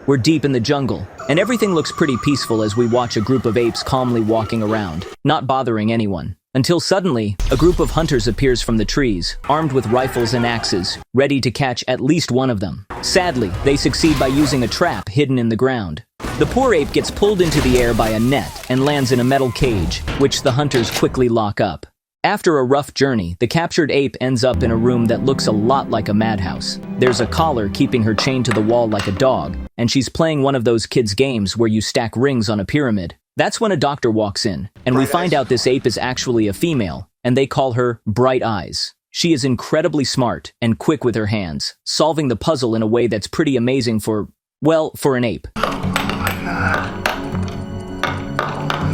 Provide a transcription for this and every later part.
We're deep in the jungle, and everything looks pretty peaceful as we watch a group of apes calmly walking around, not bothering anyone. Until suddenly, a group of hunters appears from the trees, armed with rifles and axes, ready to catch at least one of them. Sadly, they succeed by using a trap hidden in the ground. The poor ape gets pulled into the air by a net and lands in a metal cage, which the hunters quickly lock up. After a rough journey, the captured ape ends up in a room that looks a lot like a madhouse. There's a collar keeping her chained to the wall like a dog, and she's playing one of those kids' games where you stack rings on a pyramid. That's when a doctor walks in, and we find out this ape is actually a female, and they call her Bright Eyes. She is incredibly smart and quick with her hands, solving the puzzle in a way that's pretty amazing for an ape. Oh my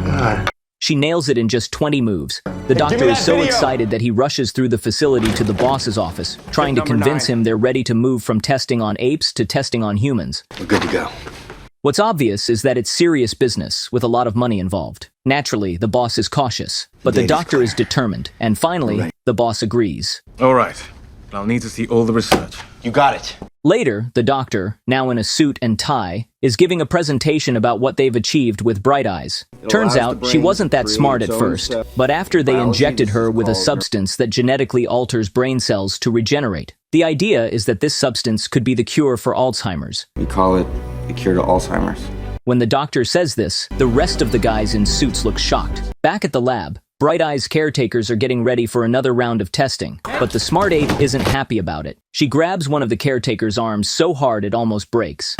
God. She nails it in just 20 moves. The doctor is so excited that he rushes through the facility to the boss's office, trying to convince him they're ready to move from testing on apes to testing on humans. We're good to go. What's obvious is that it's serious business, with a lot of money involved. Naturally, the boss is cautious, but the doctor is determined, and finally, the boss agrees. All right. I'll need to see all the research. You got it. Later, the doctor, now in a suit and tie, is giving a presentation about what they've achieved with Bright Eyes. Turns out, she wasn't that smart at first, but after they injected her with a substance that genetically alters brain cells to regenerate. The idea is that this substance could be the cure for Alzheimer's. We call it the cure to Alzheimer's. When the doctor says this, the rest of the guys in suits look shocked. Back at the lab, Bright Eyes caretakers are getting ready for another round of testing, but the smart ape isn't happy about it. She grabs one of the caretaker's arms so hard it almost breaks.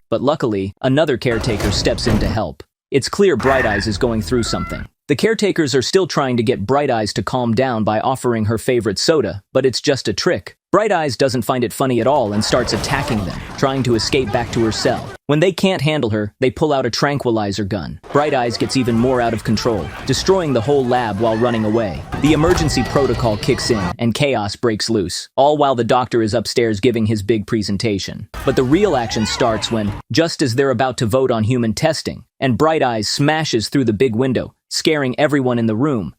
But luckily, another caretaker steps in to help. It's clear Bright Eyes is going through something. The caretakers are still trying to get Bright Eyes to calm down by offering her favorite soda, but it's just a trick. Bright Eyes doesn't find it funny at all and starts attacking them, trying to escape back to her cell. When they can't handle her, they pull out a tranquilizer gun. Bright Eyes gets even more out of control, destroying the whole lab while running away. The emergency protocol kicks in, and chaos breaks loose, all while the doctor is upstairs giving his big presentation. But the real action starts when, just as they're about to vote on human testing, and Bright Eyes smashes through the big window, scaring everyone in the room,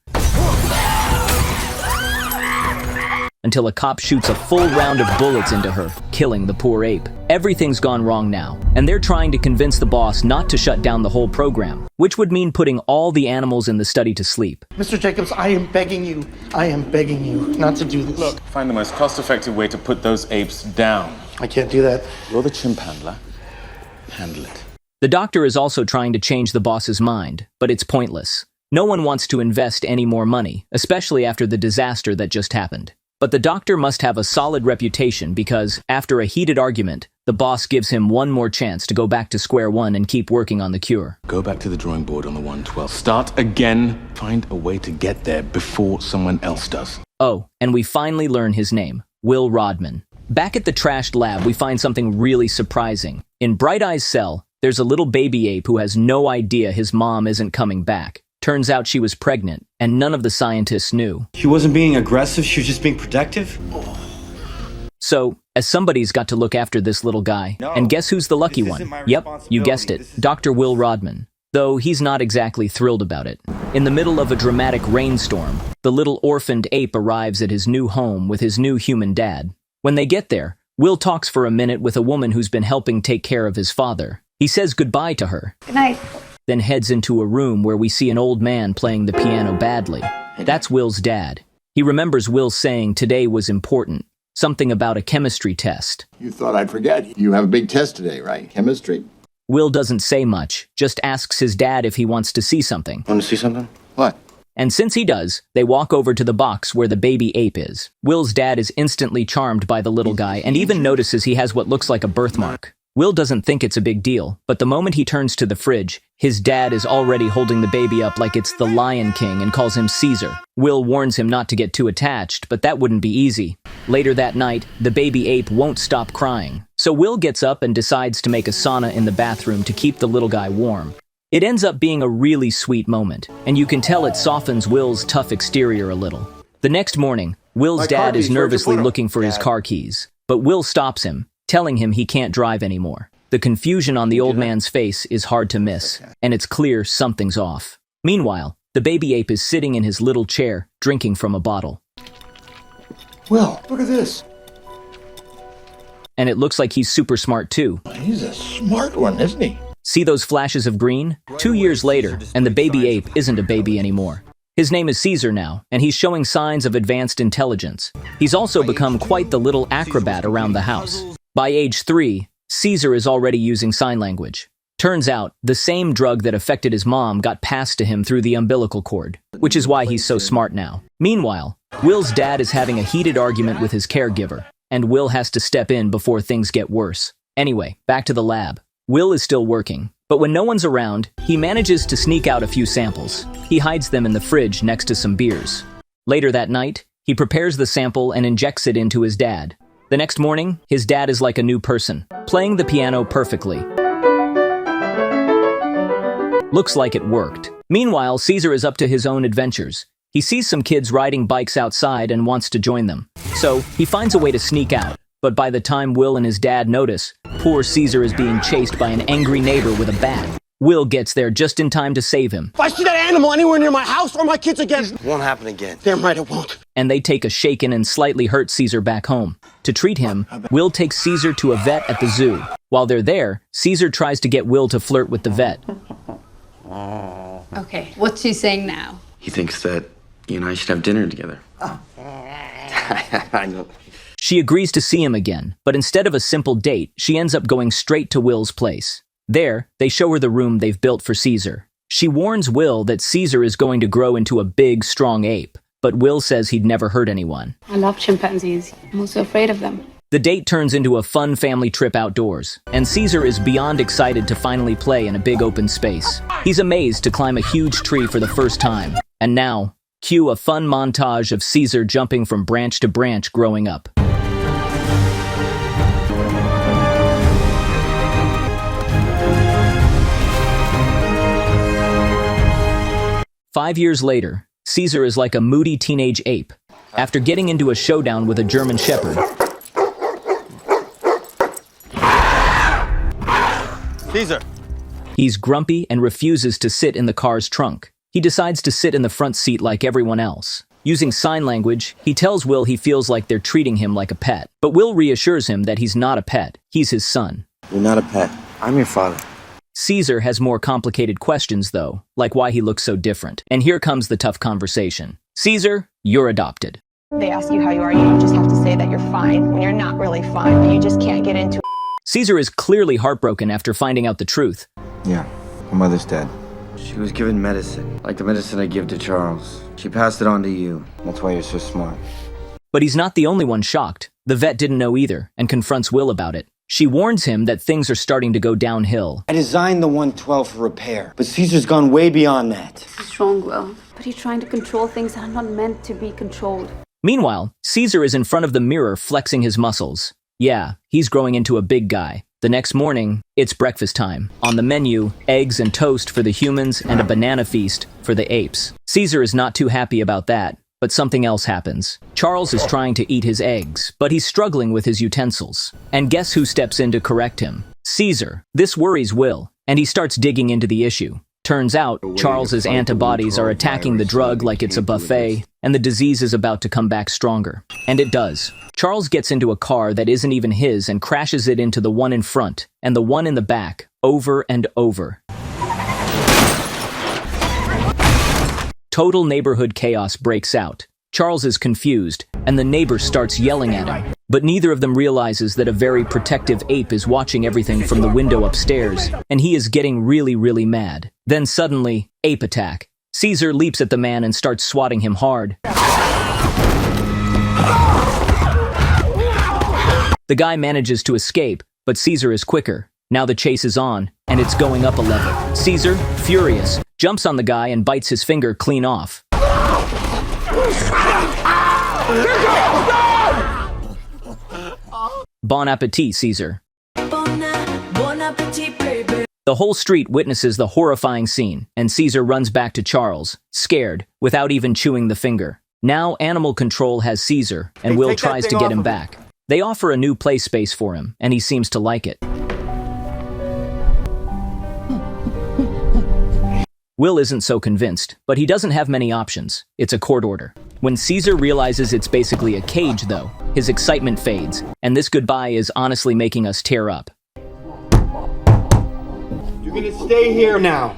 until a cop shoots a full round of bullets into her, killing the poor ape. Everything's gone wrong now, and they're trying to convince the boss not to shut down the whole program, which would mean putting all the animals in the study to sleep. Mr. Jacobs, I am begging you not to do this. Look, find the most cost-effective way to put those apes down. I can't do that. You're the chimpanzee. Handle it. The doctor is also trying to change the boss's mind, but it's pointless. No one wants to invest any more money, especially after the disaster that just happened. But the doctor must have a solid reputation because, after a heated argument, the boss gives him one more chance to go back to square one and keep working on the cure. Go back to the drawing board on the 112. Start again. Find a way to get there before someone else does. Oh, and we finally learn his name, Will Rodman. Back at the trashed lab, we find something really surprising. In Bright Eye's cell, there's a little baby ape who has no idea his mom isn't coming back. Turns out she was pregnant, and none of the scientists knew. She wasn't being aggressive, she was just being protective? So, as somebody's got to look after this little guy, and guess who's the lucky one? Yep, you guessed it, Dr. Will Rodman. Though he's not exactly thrilled about it. In the middle of a dramatic rainstorm, the little orphaned ape arrives at his new home with his new human dad. When they get there, Will talks for a minute with a woman who's been helping take care of his father. He says goodbye to her. Good night. Then heads into a room where we see an old man playing the piano badly. That's Will's dad. He remembers Will saying today was important, something about a chemistry test. You thought I'd forget. You have a big test today, right? Chemistry. Will doesn't say much, just asks his dad if he wants to see something. Want to see something? What? And since he does, they walk over to the box where the baby ape is. Will's dad is instantly charmed by the little guy and even notices he has what looks like a birthmark. Will doesn't think it's a big deal, but the moment he turns to the fridge, his dad is already holding the baby up like it's the Lion King and calls him Caesar. Will warns him not to get too attached, but that wouldn't be easy. Later that night, the baby ape won't stop crying. So Will gets up and decides to make a sauna in the bathroom to keep the little guy warm. It ends up being a really sweet moment, and you can tell it softens Will's tough exterior a little. The next morning, Will's dad is nervously looking for his car keys, but Will stops him, telling him he can't drive anymore. The confusion on the old man's face is hard to miss, and it's clear something's off. Meanwhile, the baby ape is sitting in his little chair, drinking from a bottle. Will, look at this. and it looks like he's super smart too. He's a smart one, isn't he? See those flashes of green? 2 years later, and the baby ape isn't a baby anymore. His name is Caesar now, and he's showing signs of advanced intelligence. He's also become quite the little acrobat around the house. By age 3, Caesar is already using sign language. Turns out, the same drug that affected his mom got passed to him through the umbilical cord, which is why he's so smart now. Meanwhile, Will's dad is having a heated argument with his caregiver, and Will has to step in before things get worse. Anyway, back to the lab. Will is still working, but when no one's around, he manages to sneak out a few samples. He hides them in the fridge next to some beers. Later that night, he prepares the sample and injects it into his dad. The next morning, his dad is like a new person, playing the piano perfectly. Looks like it worked. Meanwhile, Caesar is up to his own adventures. He sees some kids riding bikes outside and wants to join them. So, he finds a way to sneak out. But by the time Will and his dad notice, poor Caesar is being chased by an angry neighbor with a bat. Will gets there just in time to save him. If I see that animal anywhere near my house or my kids again, It won't happen again. damn right it won't. And they take a shaken and slightly hurt Caesar back home. To treat him, Will takes Caesar to a vet at the zoo. While they're there, Caesar tries to get Will to flirt with the vet. Okay, what's she saying now? He thinks that you and I should have dinner together. I know. She agrees to see him again, but instead of a simple date, she ends up going straight to Will's place. There, they show her the room they've built for Caesar. She warns Will that Caesar is going to grow into a big, strong ape, but Will says he'd never hurt anyone. I love chimpanzees. I'm also afraid of them. The date turns into a fun family trip outdoors, and Caesar is beyond excited to finally play in a big open space. He's amazed to climb a huge tree for the first time. And now, cue a fun montage of Caesar jumping from branch to branch growing up. Five years later, Caesar is like a moody teenage ape. After getting into a showdown with a German shepherd, Caesar. he's grumpy and refuses to sit in the car's trunk. He decides to sit in the front seat like everyone else. Using sign language, he tells Will he feels like they're treating him like a pet. But Will reassures him that he's not a pet, he's his son. You're not a pet. I'm your father. Caesar has more complicated questions, though, like why he looks so different. And here comes the tough conversation. Caesar, you're adopted. They ask you how you are, you just have to say that you're fine when you're not really fine, but you just can't get into it. Caesar is clearly heartbroken after finding out the truth. Yeah, my mother's dead. She was given medicine, like the medicine I give to Charles. She passed it on to you. That's why you're so smart. But he's not the only one shocked. The vet didn't know either, and confronts Will about it. She warns him that things are starting to go downhill. I designed the 112 for repair, but Caesar's gone way beyond that. He's strong, Will. But he's trying to control things that are not meant to be controlled. Meanwhile, Caesar is in front of the mirror flexing his muscles. Yeah, he's growing into a big guy. The next morning, it's breakfast time. On the menu, eggs and toast for the humans and a banana feast for the apes. Caesar is not too happy about that, but something else happens. Charles is trying to eat his eggs, but he's struggling with his utensils. And guess who steps in to correct him? Caesar. This worries Will, and he starts digging into the issue. Turns out, Charles's antibodies are attacking the drug like it's a buffet, and the disease is about to come back stronger. And it does. Charles gets into a car that isn't even his and crashes it into the one in front, and the one in the back, over and over. Total neighborhood chaos breaks out. Charles is confused, and the neighbor starts yelling at him. But neither of them realizes that a very protective ape is watching everything from the window upstairs, and he is getting really, really mad. Then suddenly, ape attack. Caesar leaps at the man and starts swatting him hard. The guy manages to escape, but Caesar is quicker. Now the chase is on, and it's going up a level. Caesar, furious, jumps on the guy and bites his finger clean off. Bon appetit, Caesar. Bon appetit, baby. The whole street witnesses the horrifying scene, and Caesar runs back to Charles, scared, without even chewing the finger. Now animal control has Caesar, and Will tries to get him back. They offer a new play space for him, and he seems to like it. Will isn't so convinced, but he doesn't have many options. It's a court order. When Caesar realizes it's basically a cage, though, his excitement fades, and this goodbye is honestly making us tear up. You're gonna stay here now.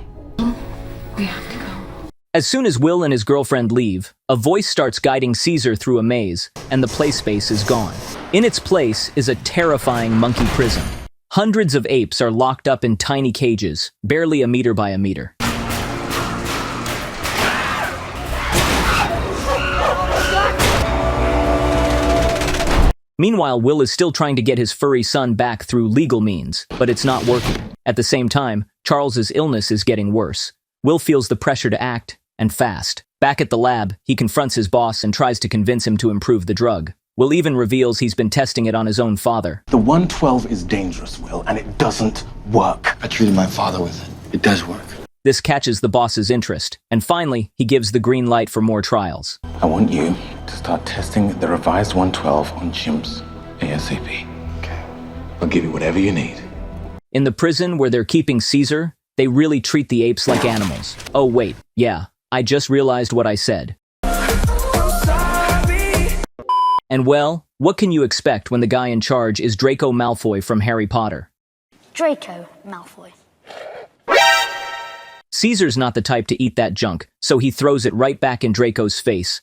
We have to go. As soon as Will and his girlfriend leave, a voice starts guiding Caesar through a maze, and the play space is gone. In its place is a terrifying monkey prison. Hundreds of apes are locked up in tiny cages, barely a meter by a meter. Meanwhile, Will is still trying to get his furry son back through legal means, but it's not working. At the same time, Charles's illness is getting worse. Will feels the pressure to act, and fast. Back at the lab, he confronts his boss and tries to convince him to improve the drug. Will even reveals he's been testing it on his own father. The 112 is dangerous, Will, and it doesn't work. I treated my father with it. It does work. This catches the boss's interest, and finally, he gives the green light for more trials. I want you to start testing the revised 112 on chimps ASAP. Okay. I'll give you whatever you need. In the prison where they're keeping Caesar, they really treat the apes like animals. Oh wait, yeah, I just realized what I said. And well, what can you expect when the guy in charge is Draco Malfoy from Harry Potter? Draco Malfoy. Caesar's not the type to eat that junk, so he throws it right back in Draco's face,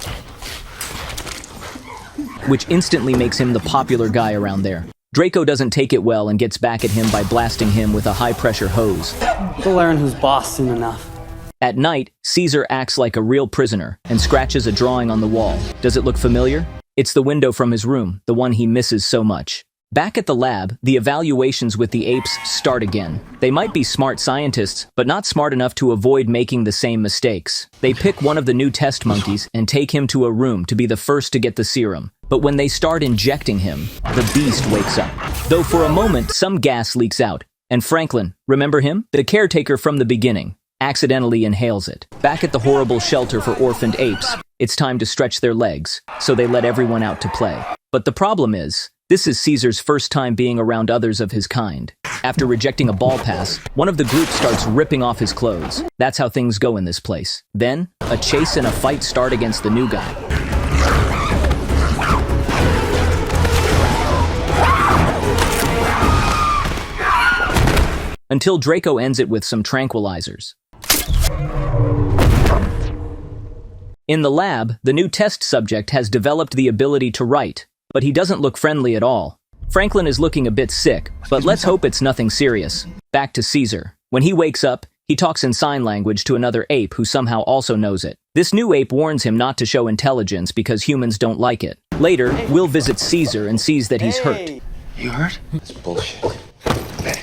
which instantly makes him the popular guy around there. Draco doesn't take it well and gets back at him by blasting him with a high-pressure hose. He'll learn who's boss soon enough. At night, Caesar acts like a real prisoner and scratches a drawing on the wall. Does it look familiar? It's the window from his room, the one he misses so much. Back at the lab, the evaluations with the apes start again. They might be smart scientists, but not smart enough to avoid making the same mistakes. They pick one of the new test monkeys and take him to a room to be the first to get the serum. But when they start injecting him, the beast wakes up. Though for a moment, some gas leaks out, and Franklin, remember him? The caretaker from the beginning, accidentally inhales it. Back at the horrible shelter for orphaned apes, it's time to stretch their legs, so they let everyone out to play. But the problem is, this is Caesar's first time being around others of his kind. After rejecting a ball pass, one of the group starts ripping off his clothes. That's how things go in this place. Then, a chase and a fight start against the new guy. Until Draco ends it with some tranquilizers. In the lab, the new test subject has developed the ability to write, but he doesn't look friendly at all. Franklin is looking a bit sick, but let's hope it's nothing serious. Back to Caesar. When he wakes up, he talks in sign language to another ape who somehow also knows it. This new ape warns him not to show intelligence because humans don't like it. Later, Will visits Caesar and sees that he's hurt. You hurt? That's bullshit. Hey,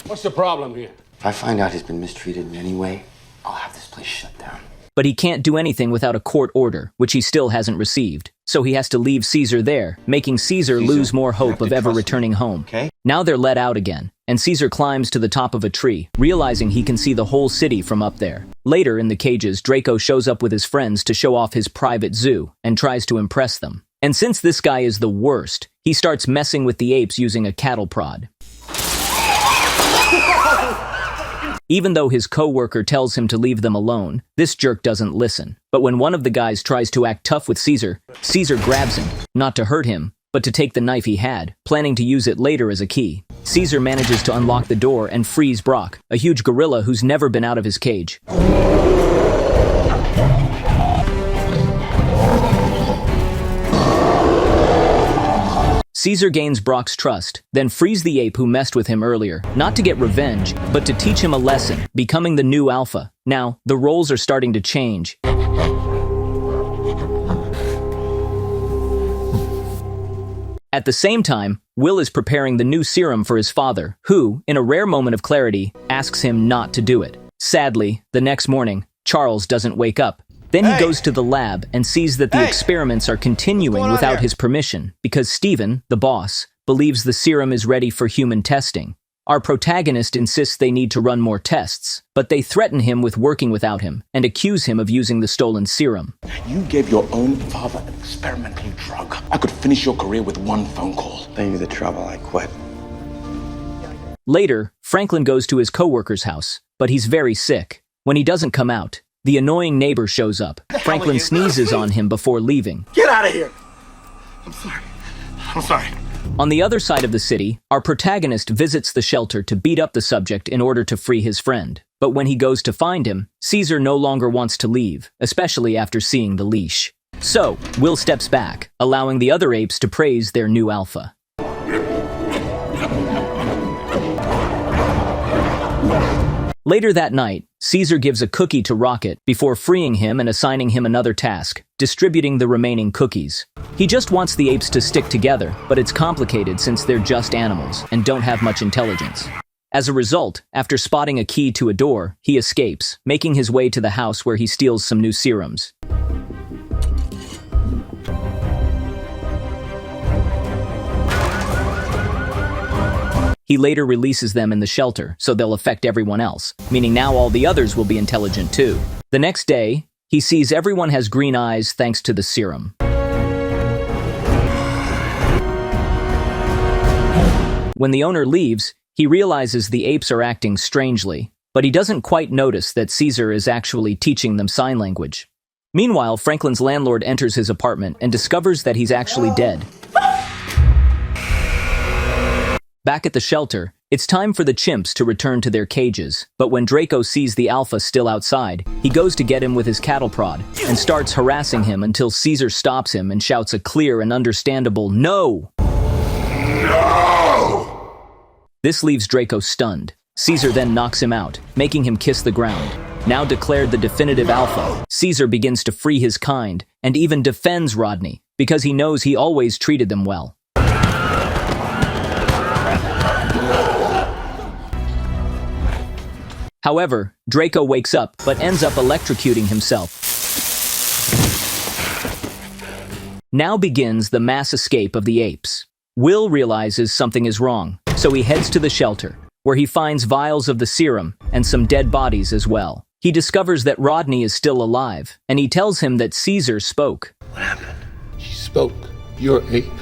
what's the problem here? If I find out he's been mistreated in any way, I'll have this place shut down. But he can't do anything without a court order, which he still hasn't received. So he has to leave Caesar there, making Caesar lose more hope of ever returning home. Okay. Now they're let out again, and Caesar climbs to the top of a tree, realizing he can see the whole city from up there. Later in the cages, Draco shows up with his friends to show off his private zoo, and tries to impress them. And since this guy is the worst, he starts messing with the apes using a cattle prod. Even though his co-worker tells him to leave them alone, this jerk doesn't listen. But when one of the guys tries to act tough with Caesar, Caesar grabs him, not to hurt him, but to take the knife he had, planning to use it later as a key. Caesar manages to unlock the door and frees Brock, a huge gorilla who's never been out of his cage. Caesar gains Brock's trust, then frees the ape who messed with him earlier, not to get revenge, but to teach him a lesson, becoming the new alpha. Now, the roles are starting to change. At the same time, Will is preparing the new serum for his father, who, in a rare moment of clarity, asks him not to do it. Sadly, the next morning, Charles doesn't wake up. Then he goes to the lab and sees that the experiments are continuing without his permission, because Steven, the boss, believes the serum is ready for human testing. Our protagonist insists they need to run more tests, but they threaten him with working without him and accuse him of using the stolen serum. You gave your own father an experimental drug. I could finish your career with one phone call. Thank you for the trouble. I quit. Later, Franklin goes to his coworker's house, but he's very sick. When he doesn't come out, the annoying neighbor shows up. Franklin sneezes on him before leaving. Get out of here! I'm sorry. I'm sorry. On the other side of the city, our protagonist visits the shelter to beat up the subject in order to free his friend. But when he goes to find him, Caesar no longer wants to leave, especially after seeing the leash. So, Will steps back, allowing the other apes to praise their new alpha. Later that night, Caesar gives a cookie to Rocket before freeing him and assigning him another task, distributing the remaining cookies. He just wants the apes to stick together, but it's complicated since they're just animals and don't have much intelligence. As a result, after spotting a key to a door, he escapes, making his way to the house where he steals some new serums. He later releases them in the shelter, so they'll affect everyone else, meaning now all the others will be intelligent too. The next day, he sees everyone has green eyes thanks to the serum. When the owner leaves, he realizes the apes are acting strangely, but he doesn't quite notice that Caesar is actually teaching them sign language. Meanwhile, Franklin's landlord enters his apartment and discovers that he's actually dead. Back at the shelter, it's time for the chimps to return to their cages, but when Draco sees the alpha still outside, he goes to get him with his cattle prod and starts harassing him until Caesar stops him and shouts a clear and understandable "No!" No! This leaves Draco stunned. Caesar then knocks him out, making him kiss the ground. Now declared the definitive alpha, Caesar begins to free his kind and even defends Rodney because he knows he always treated them well. However, Draco wakes up, but ends up electrocuting himself. Now begins the mass escape of the apes. Will realizes something is wrong, so he heads to the shelter, where he finds vials of the serum and some dead bodies as well. He discovers that Rodney is still alive, and he tells him that Caesar spoke. What happened? He spoke. Your ape.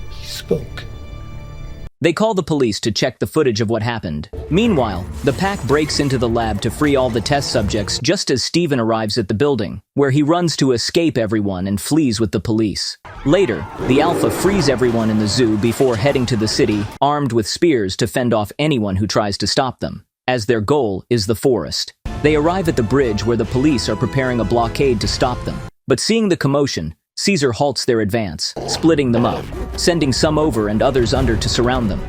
He spoke. They call the police to check the footage of what happened. Meanwhile, the pack breaks into the lab to free all the test subjects just as Steven arrives at the building, where he runs to escape everyone and flees with the police. Later, the Alpha frees everyone in the zoo before heading to the city, armed with spears to fend off anyone who tries to stop them, as their goal is the forest. They arrive at the bridge where the police are preparing a blockade to stop them, but seeing the commotion, Caesar halts their advance, splitting them up, sending some over and others under to surround them.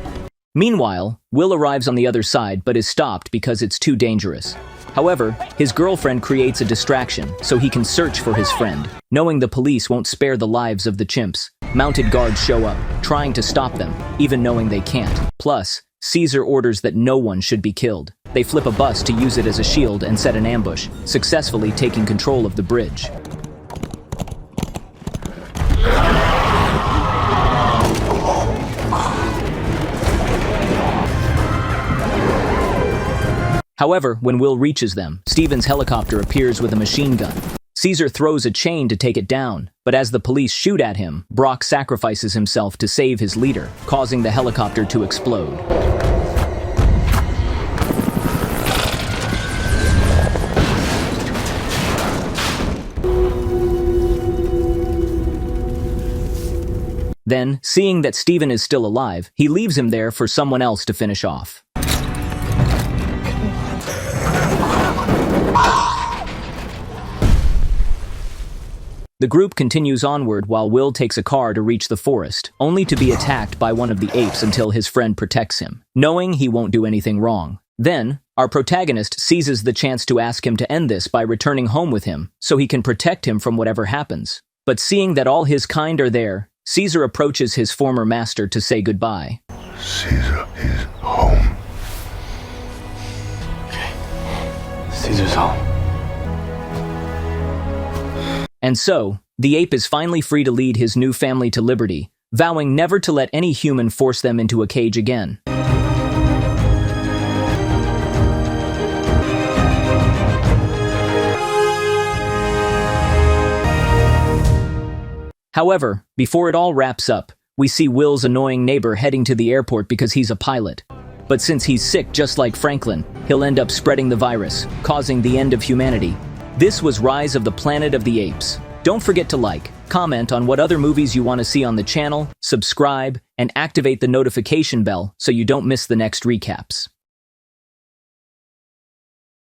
Meanwhile, Will arrives on the other side but is stopped because it's too dangerous. However, his girlfriend creates a distraction so he can search for his friend. Knowing the police won't spare the lives of the chimps, mounted guards show up, trying to stop them, even knowing they can't. Plus, Caesar orders that no one should be killed. They flip a bus to use it as a shield and set an ambush, successfully taking control of the bridge. However, when Will reaches them, Steven's helicopter appears with a machine gun. Caesar throws a chain to take it down, but as the police shoot at him, Brock sacrifices himself to save his leader, causing the helicopter to explode. Then, seeing that Steven is still alive, he leaves him there for someone else to finish off. The group continues onward while Will takes a car to reach the forest, only to be attacked by one of the apes until his friend protects him, knowing he won't do anything wrong. Then, our protagonist seizes the chance to ask him to end this by returning home with him, so he can protect him from whatever happens. But seeing that all his kind are there, Caesar approaches his former master to say goodbye. Caesar is home. Okay. Caesar's home. And so, the ape is finally free to lead his new family to liberty, vowing never to let any human force them into a cage again. However, before it all wraps up, we see Will's annoying neighbor heading to the airport because he's a pilot. But since he's sick just like Franklin, he'll end up spreading the virus, causing the end of humanity. This was Rise of the Planet of the Apes. Don't forget to like, comment on what other movies you want to see on the channel, subscribe, and activate the notification bell so you don't miss the next recaps.